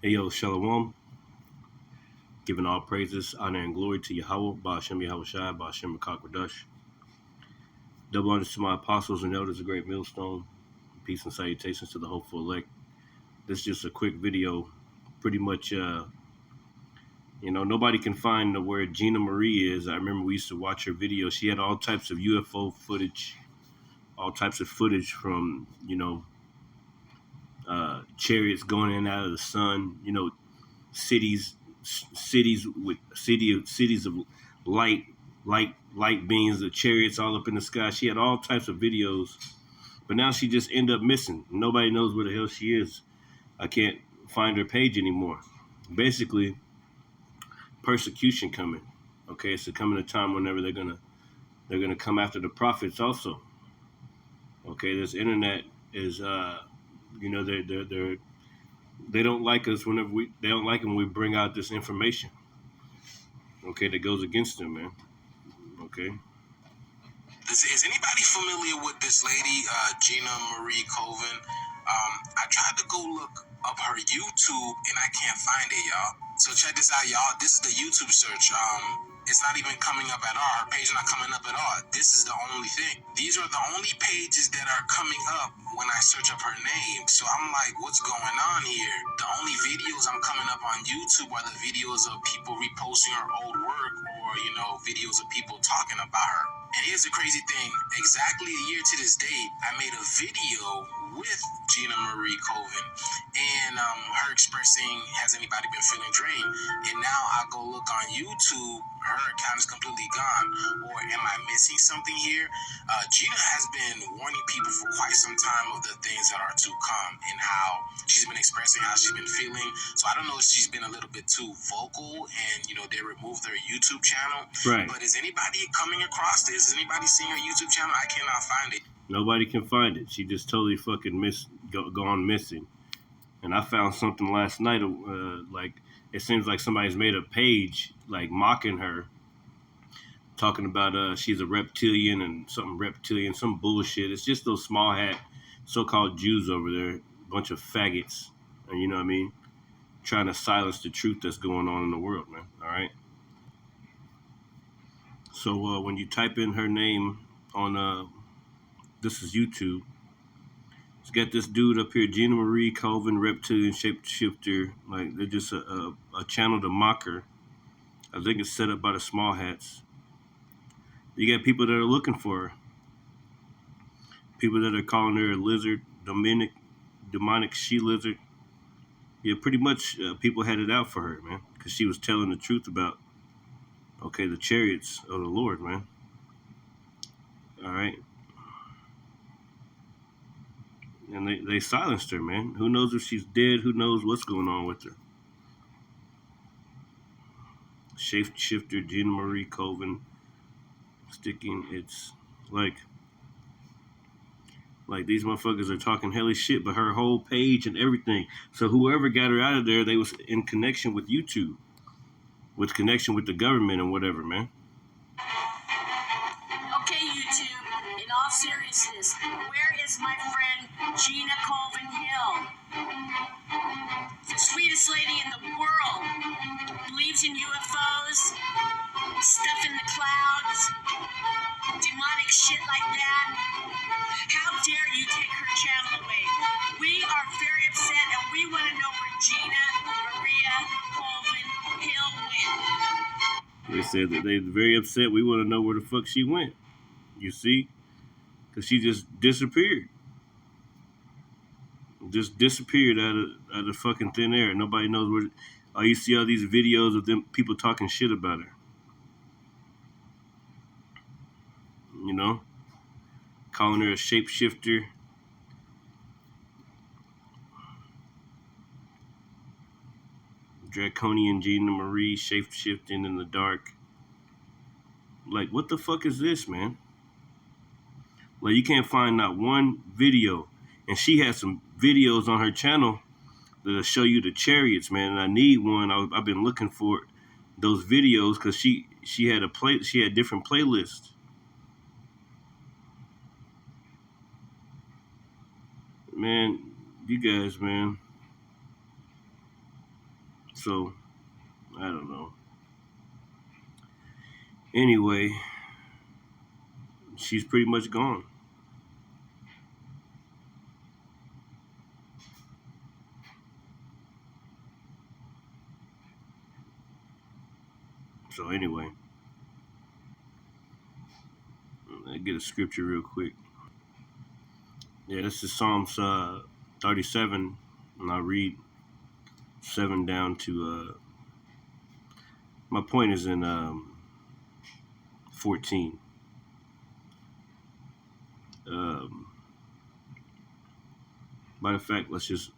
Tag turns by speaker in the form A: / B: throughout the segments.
A: Hey yo, Shalom, giving all praises, honor, and glory to Yahweh, Ba'ashem Yahweh Shai, Ba'ashem Rakakwadash. Double honors to my apostles and elders, a great millstone. Peace and salutations to the hopeful elect. This is just a quick video. Pretty much, nobody can find where Gina Marie is. I remember we used to watch her videos. She had all types of UFO footage, all types of footage from, chariots going in and out of the sun, cities cities of light light beings, the chariots all up in the sky. She had all types of videos, but now she just ended up missing. Nobody knows where the hell she is. I can't find her page anymore. Basically, persecution coming. Okay, so coming a time whenever they're gonna come after the prophets also. Okay, this internet is they don't like us whenever they don't like when we bring out this information. Okay, that goes against them, man. Okay.
B: Is anybody familiar with this lady, Gina Marie Colvin? I tried to go look up her YouTube and I can't find it, y'all. So check this out, y'all. This is the YouTube search. It's not even coming up at all. Her page is not coming up at all. This is the only thing. These are the only pages that are coming up when I search up her name. So I'm like, what's going on here? The only videos I'm coming up on YouTube are the videos of people reposting her old work or, videos of people talking about her. And here's the crazy thing. Exactly a year to this date, I made a video with Gina Marie Colvin and her expressing, has anybody been feeling drained? And now I go look on YouTube, her account is completely gone. Or am I missing something here? Gina has been warning people for quite some time of the things that are to come and how she's been expressing how she's been feeling. So I don't know if she's been a little bit too vocal and, they removed her YouTube channel.
A: Right.
B: But is anybody coming across this? Is anybody seeing her YouTube channel? I cannot find it.
A: Nobody can find it. She just totally fucking gone missing. And I found something last night. Like it seems like somebody's made a page like mocking her, talking about she's a reptilian and some bullshit. It's just those small hat so-called Jews over there, a bunch of faggots, and you know what I mean, trying to silence the truth that's going on in the world, man. All right. So when you type in her name on this is YouTube. It's got this dude up here, Gina Marie Colvin, reptilian shapeshifter. Like they're just a channel to mock her. I think it's set up by the small hats. You got people that are looking for her. People that are calling her a lizard, demonic she lizard. Yeah, pretty much people had it out for her, man, because she was telling the truth about the chariots of the Lord, man. All right. And they silenced her, man. Who knows if she's dead? Who knows what's going on with her? Shapeshifter Gina Marie Colvin sticking. It's like these motherfuckers are talking hellish shit, but her whole page and everything. So whoever got her out of there, they was in connection with YouTube, with connection with the government and whatever, man.
C: Okay, YouTube, in all seriousness, where is my friend Gina Colvin Hill? The sweetest lady in the world. Believes in UFOs, stuff in the clouds, demonic shit like that. How dare you take her channel away? We are very upset and we want to know where Gina Maria Colvin Hill went.
A: They said that they're very upset. We want to know where the fuck she went. You see? Because she just disappeared. Just disappeared out of fucking thin air. Nobody knows where. Oh, you see all these videos of them people talking shit about her. Calling her a shapeshifter. Draconian Gina Marie shape-shifting in the dark. Like, what the fuck is this, man? Like, you can't find not one video. And she has some videos on her channel that'll show you the chariots, man. And I need one. I've been looking for those videos because she had different playlists. Man, you guys, man. So I don't know. Anyway, she's pretty much gone. So anyway, I get a scripture real quick. Yeah, this is Psalms 37, and I'll read 7 down to. My point is in 14. Um, Matter of fact, let's just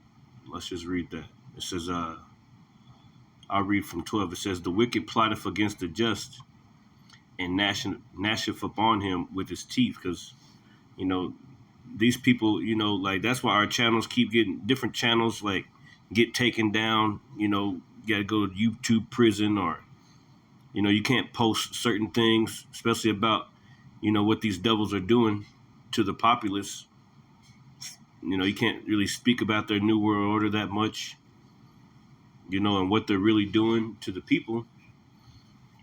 A: read that. It says, I'll read from 12. It says, "The wicked plotteth against the just, and gnasheth upon him with his teeth." Because you know these people, like that's why our channels keep getting different channels like get taken down. You got to go to YouTube prison, or you can't post certain things, especially about what these devils are doing to the populace. You can't really speak about their new world order that much, and what they're really doing to the people.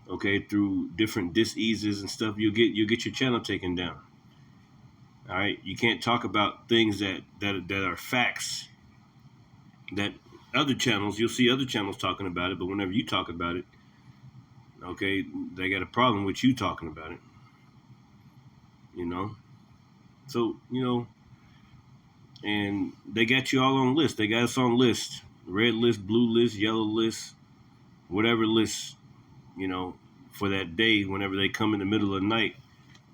A: Okay, through different diseases and stuff, you'll get your channel taken down. All right, you can't talk about things that are facts. That other channels, you'll see other channels talking about it, but whenever you talk about it, okay, they got a problem with you talking about it. You know, so and they got you all on list. They got us on list, red list, blue list, yellow list, whatever list, you know, for that day. Whenever they come in the middle of the night,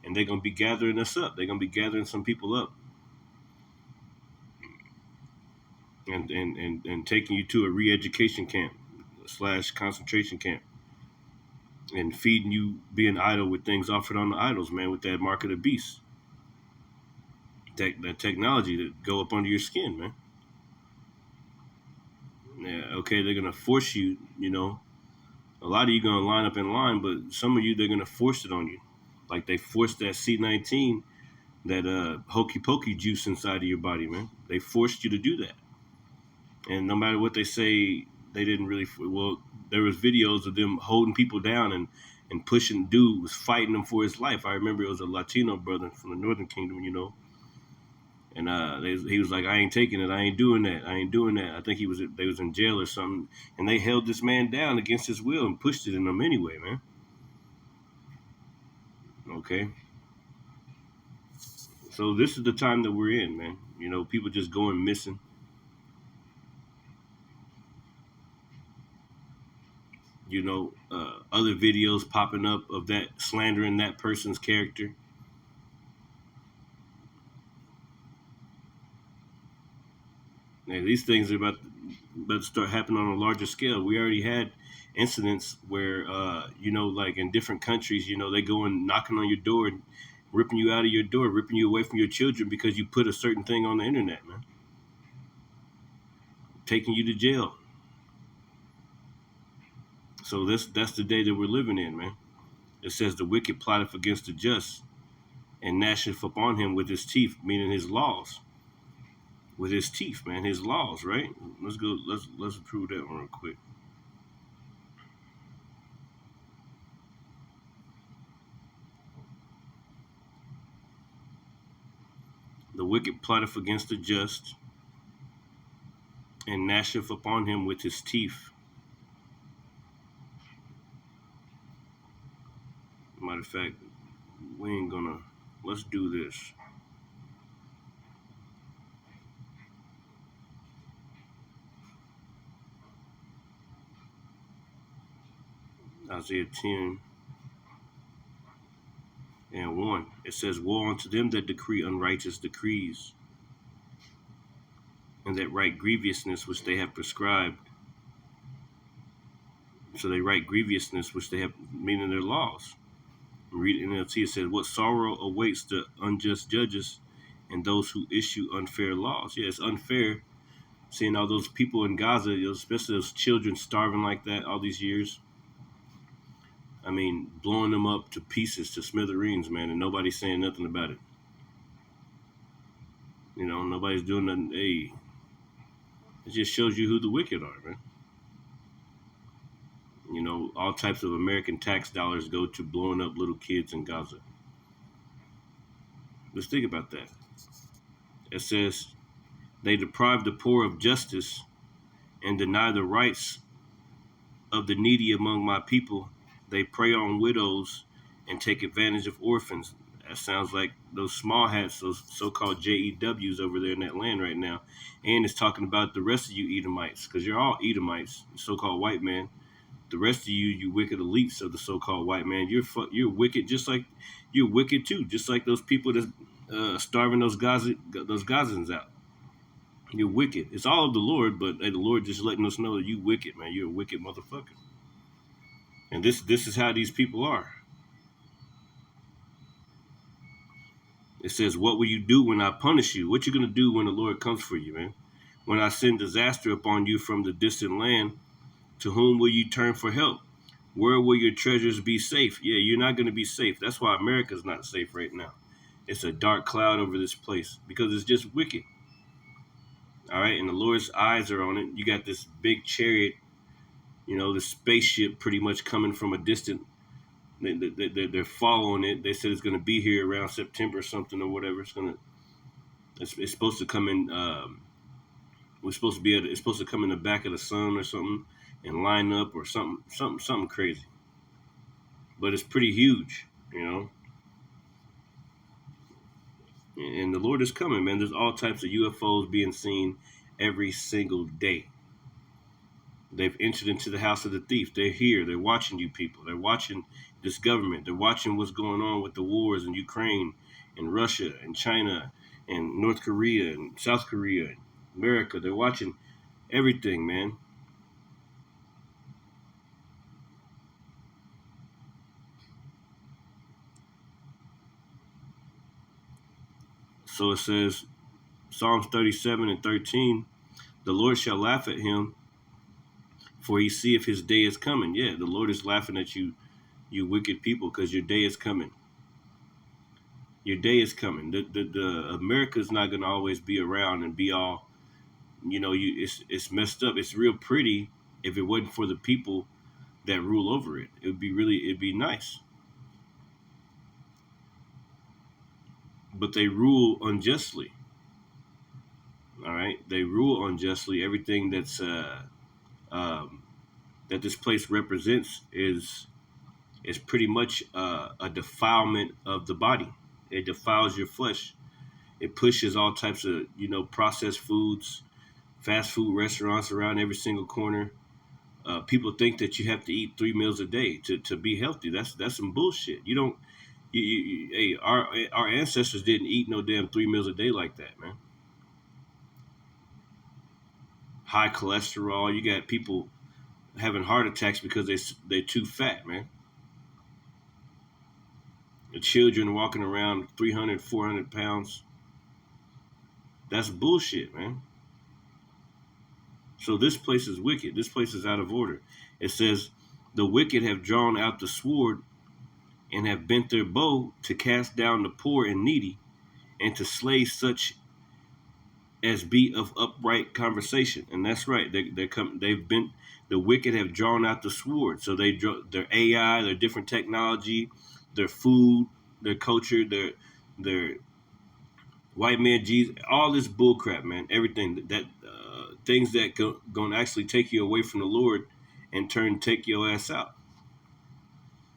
A: and they're gonna be gathering us up. They're gonna be gathering some people up, and taking you to a re-education camp / concentration camp, and feeding you being idle with things offered on the idols, man, with that mark of the beast, that technology that go up under your skin, man. Yeah, okay, they're gonna force you. A lot of you gonna line up in line, but some of you they're gonna force it on you, like they forced that C19, that hokey pokey juice inside of your body, man. They forced you to do that, and no matter what they say, they didn't really. Well, there was videos of them holding people down and pushing. Dude was fighting them for his life. I remember it was a Latino brother from the Northern Kingdom, and he was like, "I ain't taking it. I ain't doing that. I ain't doing that." I think they was in jail or something, and they held this man down against his will and pushed it in him anyway, man. Okay, so this is the time that we're in, man. People just going missing. Other videos popping up of that slandering that person's character. And these things are about to start happening on a larger scale. We already had incidents where, like in different countries, they go and knocking on your door and ripping you out of your door, ripping you away from your children because you put a certain thing on the internet, man. Taking you to jail. So that's the day that we're living in, man. It says the wicked plotteth against the just, and gnasheth upon him with his teeth, meaning his laws. With his teeth, man, his laws, right? Let's go. Let's prove that one real quick. The wicked plotteth against the just, and gnasheth upon him with his teeth. Matter of fact, we ain't gonna. Let's do this. Isaiah 10 and 1. It says, "Woe unto them that decree unrighteous decrees, and that write grievousness which they have prescribed." So they write grievousness which they have, meaning their laws. Read NLT. It says, "What sorrow awaits the unjust judges and those who issue unfair laws." Yeah, it's unfair seeing all those people in Gaza, especially those children starving like that all these years. I mean, blowing them up to pieces, to smithereens, man, and nobody's saying nothing about it. Nobody's doing nothing. Hey, it just shows you who the wicked are, man. You know, all types of American tax dollars go to blowing up little kids in Gaza. Let's think about that. It says they deprive the poor of justice and deny the rights of the needy among my people. They prey on widows and take advantage of orphans. That sounds like those small hats, those so-called JEWs over there in that land right now. And it's talking about the rest of you Edomites, because you're all Edomites, so-called white man. The rest of you, you wicked elites of the so-called white man, you're wicked, just like you're wicked too, just like those people that's starving those Gazans out. You're wicked. It's all of the Lord, but hey, the Lord just letting us know that you wicked, man. You're a wicked motherfucker. And this is how these people are. It says, "What will you do when I punish you? What you gonna do when the Lord comes for you, man? When I send disaster upon you from the distant land, to whom will you turn for help? Where will your treasures be safe?" Yeah, you're not gonna be safe. That's why America's not safe right now. It's a dark cloud over this place because it's just wicked. All right, and the Lord's eyes are on it. You got this big chariot, the spaceship pretty much coming from a distant. They're following it. They said it's going to be here around September or something or whatever. It's supposed to come in. We're supposed to be it's supposed to come in the back of the sun or something and line up or something crazy. But it's pretty huge, And the Lord is coming, man. There's all types of UFOs being seen every single day. They've entered into the house of the thief. They're here. They're watching you people. They're watching this government. They're watching what's going on with the wars in Ukraine and Russia and China and North Korea and South Korea and America. They're watching everything, man. So it says, Psalms 37 and 13, the Lord shall laugh at him, for he seeth his day is coming. Yeah, the Lord is laughing at you, you wicked people, because your day is coming. Your day is coming. The America's not going to always be around and be all, it's messed up. It's real pretty if it wasn't for the people that rule over it. It'd be nice. But they rule unjustly. All right, they rule unjustly. Everything um, that this place represents is pretty much a defilement of the body. It defiles your flesh. It pushes all types of processed foods, fast food restaurants around every single corner. People think that you have to eat 3 meals a day to be healthy. That's some bullshit. You don't. Hey, our ancestors didn't eat no damn 3 meals a day like that, man. High cholesterol. You got people having heart attacks because they're too fat, man. The children walking around 300, 400 pounds. That's bullshit, man. So this place is wicked. This place is out of order. It says, the wicked have drawn out the sword and have bent their bow to cast down the poor and needy and to slay such as be of upright conversation. And that's right. The wicked have drawn out the sword. So their AI, their different technology, their food, their culture, their white man Jesus, all this bullcrap, man. Everything that things that gonna actually take you away from the Lord and take your ass out.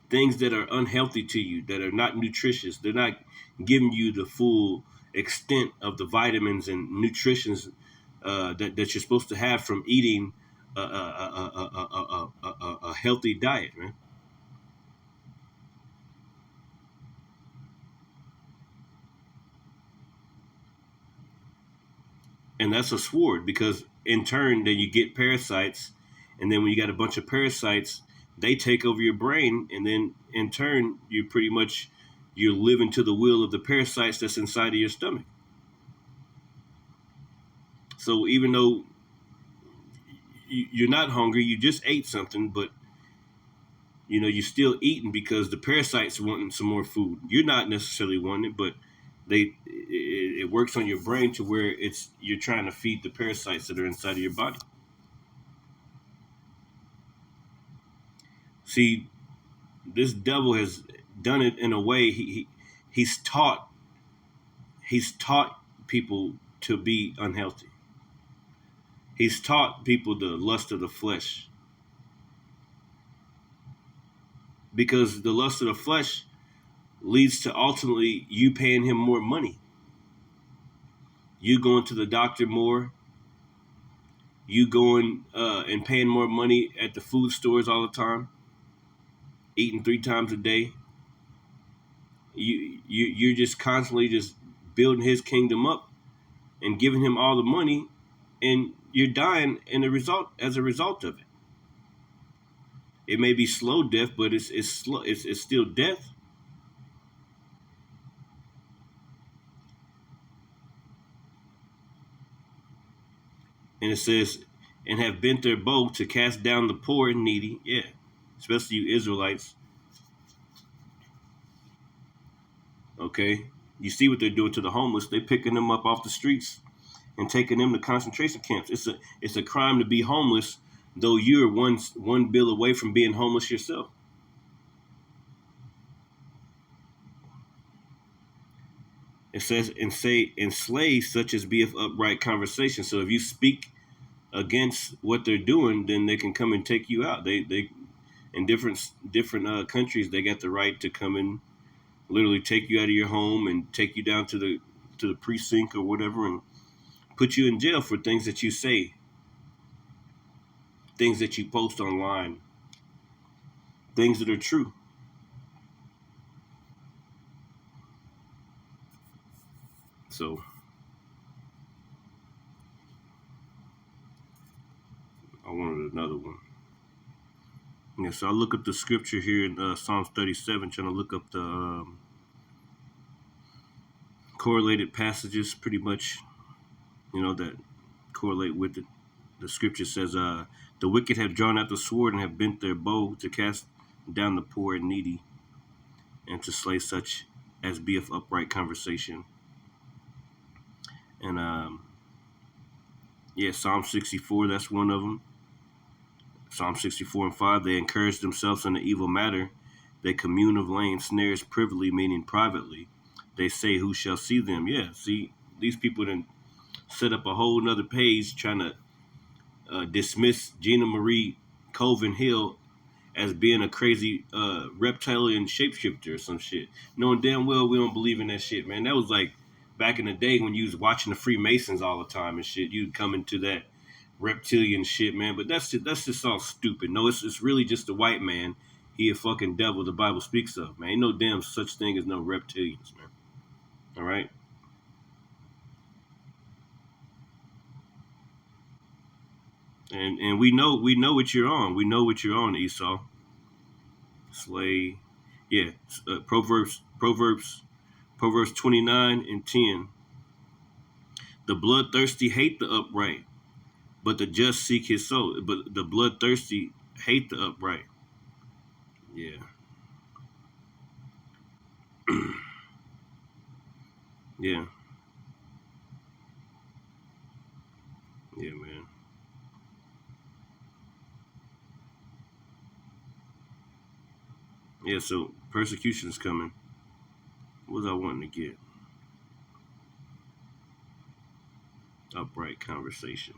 A: Things that are unhealthy to you, that are not nutritious. They're not giving you the full extent of the vitamins and nutritions that you're supposed to have from eating a healthy diet, man. And that's a sword, because in turn, then you get parasites, and then when you got a bunch of parasites, they take over your brain, and then in turn, you're living to the will of the parasites that's inside of your stomach. So even though you're not hungry, you just ate something, but you're still eating because the parasites wanting some more food. You're not necessarily wanting it, but it works on your brain to where you're trying to feed the parasites that are inside of your body. See, this devil has done it in a way he's taught people to be unhealthy. He's taught people the lust of the flesh, because the lust of the flesh leads to ultimately you paying him more money, you going to the doctor more, you going and paying more money at the food stores all the time, eating 3 times a day. You're just constantly just building his kingdom up and giving him all the money, and you're dying as a result of it. It may be slow death, but it's slow. It's still death. And it says, and have bent their bow to cast down the poor and needy. Yeah, especially you Israelites. Okay, you see what they're doing to the homeless? They're picking them up off the streets and taking them to concentration camps. It's a crime to be homeless, though you're one bill away from being homeless yourself. It says, and say enslave such as be of upright conversation. So if you speak against what they're doing, then they can come and take you out. They in different countries, they got the right to come and literally take you out of your home and take you down to the precinct or whatever and put you in jail for things that you say, things that you post online, things that are true. So I wanted another one. Yeah, so I look up the scripture here in Psalms 37, trying to look up the correlated passages, pretty much, that correlate with it. The scripture says, the wicked have drawn out the sword and have bent their bow to cast down the poor and needy and to slay such as be of upright conversation. And Psalm 64, that's one of them. Psalm 64 and 5, they encourage themselves in the evil matter. They commune of laying snares privily, meaning privately. They say, who shall see them? Yeah, see, these people didn't set up a whole nother page trying to dismiss Gina Marie Colvin Hill as being a crazy reptilian shapeshifter or some shit. Knowing damn well we don't believe in that shit, man. That was like back in the day when you was watching the Freemasons all the time and shit. You'd come into that reptilian shit, man. But that's just all stupid. No, it's really just a white man. He a fucking devil the Bible speaks of, man. Ain't no damn such thing as no reptilians, man. All right? And we know what you're on. We know what you're on, Esau. Slay. Yeah. Proverbs 29 and 10. The bloodthirsty hate the upright, but the just seek his soul. But the bloodthirsty hate the upright. Yeah. Yeah. Yeah, man. Yeah, so persecution is coming. What was I wanting to get? Upright conversation.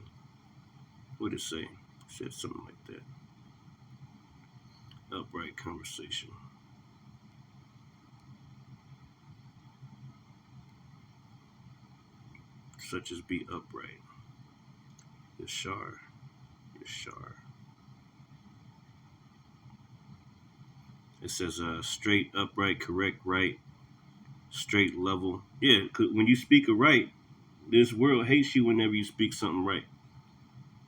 A: What did it say? It said something like that. Upright conversation. Such as be upright. Yashar. It says straight, upright, correct, right, straight, level. Yeah, 'cause when you speak a right, this world hates you whenever you speak something right.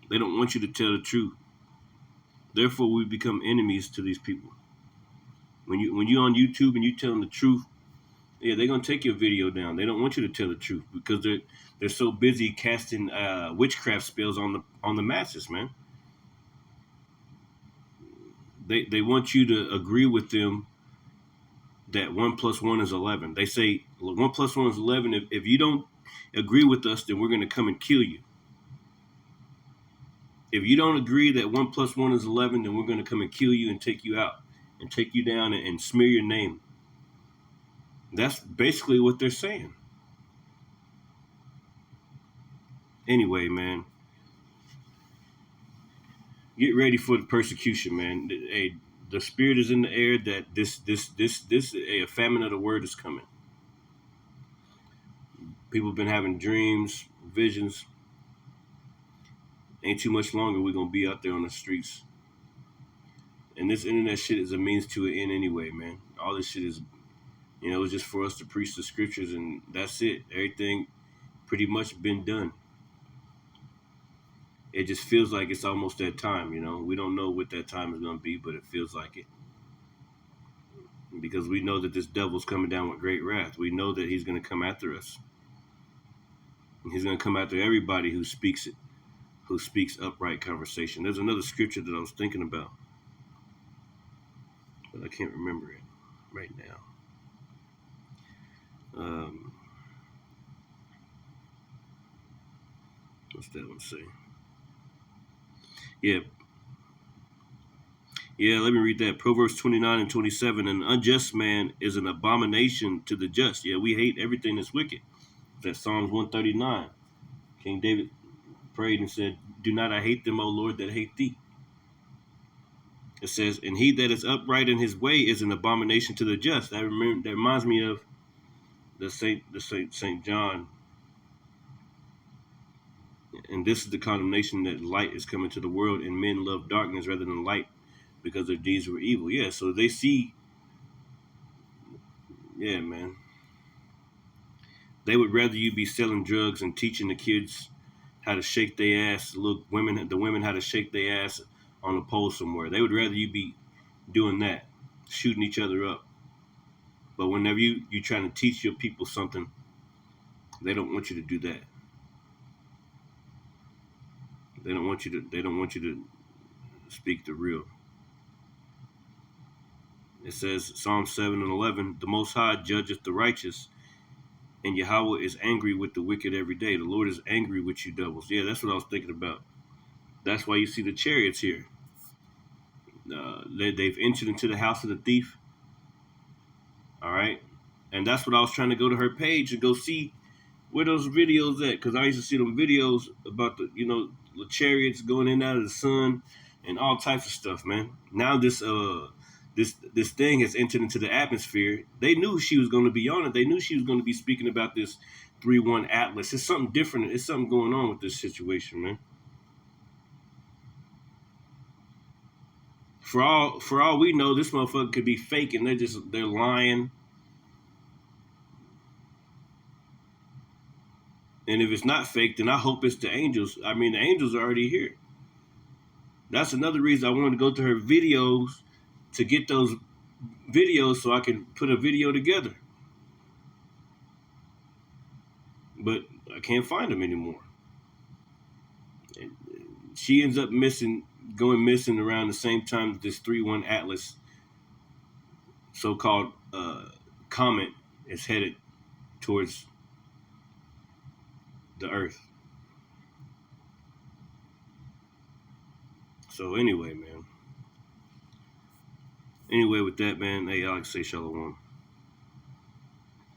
A: They don't want you to tell the truth. Therefore, we become enemies to these people. When you're on YouTube and you telling the truth, yeah, they're gonna take your video down. They don't want you to tell the truth because they're so busy casting witchcraft spells on the masses, man. They want you to agree with them that 1 + 1 is 11. They say 1 + 1 is 11. If you don't agree with us, then we're going to come and kill you. If you don't agree that 1 plus 1 is 11, then we're going to come and kill you and take you out and take you down and smear your name. That's basically what they're saying. Anyway, man, get ready for the persecution, man. Hey, the spirit is in the air that a famine of the word is coming. People have been having dreams, visions. Ain't too much longer we're gonna be out there on the streets. And this internet shit is a means to an end anyway, man. All this shit is, it's just for us to preach the scriptures and that's it. Everything pretty much been done. It just feels like it's almost that time, We don't know what that time is gonna be, but it feels like it. Because we know that this devil's coming down with great wrath. We know that he's gonna come after us. And he's gonna come after everybody who speaks upright conversation. There's another scripture that I was thinking about, but I can't remember it right now. What's that one say? Yeah, let me read that. Proverbs 29 and 27. An unjust man is an abomination to the just. Yeah, we hate everything that's wicked. That's Psalms 139. King David prayed and said, "Do not I hate them, O Lord, that hate thee." It says, "And he that is upright in his way is an abomination to the just." That reminds me of the Saint John. And this is the condemnation, that light is coming to the world, and men love darkness rather than light, because their deeds were evil. Yeah, so they see. Yeah, man. They would rather you be selling drugs and teaching the kids how to shake their ass. The women how to shake their ass on a pole somewhere. They would rather you be doing that, shooting each other up. But whenever you're trying to teach your people something, they don't want you to do that. They don't want you to speak the real. It says, Psalm 7 and 11, "The Most High judgeth the righteous, and Yahweh is angry with the wicked every day." The Lord is angry with you devils. Yeah, that's what I was thinking about. That's why you see the chariots here. They've entered into the house of the thief. All right. And that's what I was trying to go to her page and go see where those videos at. Because I used to see them videos about the chariots going in and out of the sun and all types of stuff, man. Now this thing has entered into the atmosphere. They knew she was going to be on it. They knew she was going to be speaking about this 3-1 Atlas. It's something different. It's something going on with this situation, man. For all we know, this motherfucker could be fake and they're lying. And if it's not fake, then I hope it's the angels. I mean, the angels are already here. That's another reason I wanted to go to her videos, to get those videos so I can put a video together. But I can't find them anymore. She ends up going missing around the same time that this 3-1 Atlas so-called comet is headed towards the Earth. So anyway, man. Anyway, with that, man, hey, I like to say shalom.